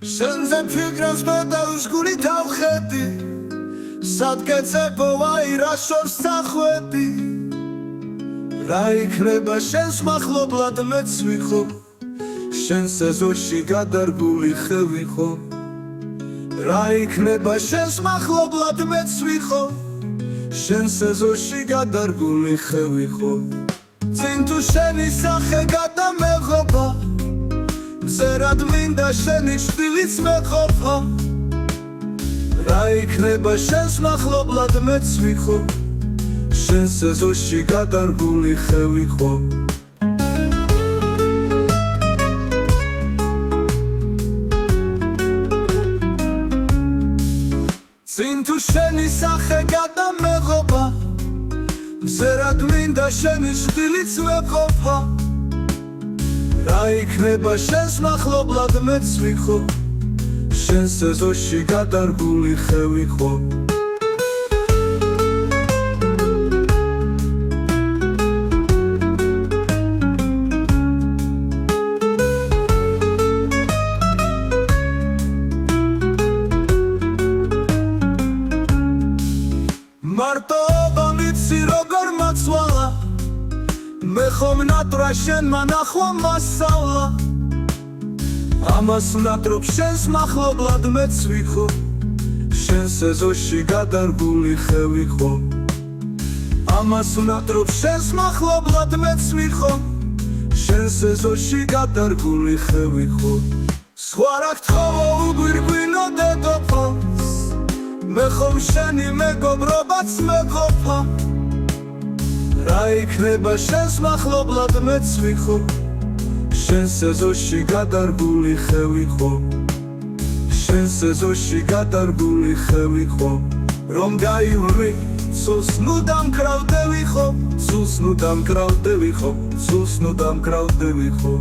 შენზე ფიქრებს მეტავს გული დავხედი სადგეცებო აი რა შორს სახვედი რა იქნება შენს მახლობლად მეც ვიხო შენს ეზოში გადარგული ხევი ხო რა იქნება შენს მახლობლად მეც ვიხო შენს ეზოში გადარგული ხევი ხო წინ თუ შენი სახე გადამეღობა მზერად მინდა შენი შვილიც მეყოფა რა იქნება შენს მახლობლად მეც ვიხო შენს ეზოში გადარგული ხევი ხო წინ თუ შენი სახე გადამეღობა მზერად მინდა შენი შვილიც მეყოფა რა იქნება შენს მახლობლად მეც ვიხო შენს ეზოში გადარგული ხევი ხო მარტოობა მიცი როგორ მაცვალა მე ხომ ნატრა შენმა ნახვა მასალა ამას ვნატრობ შენს მახლობლად მეც ვიხო შენს ეზოში გადარგული ხევი ხო ამას ვნატრობ შენს მახლობლად მეც ვიხო შენს ეზოში გადარგული ხევი ხო სხვა რა გთხოვო უგვირგვინო დედოფალს მე ხომ შენი მეგობრობაც მეყოფა რა იქნება შენს მახლობლად მეც ვიხო შენს ეზოში გადარგული ხევი ხო შენს ეზოში გადარგული ხევი ხო რომ გაივლი სულს ნუ დამკრავდები ხო სულს ნუ დამკრავდები ხო სულს ნუ დამკრავდები ხო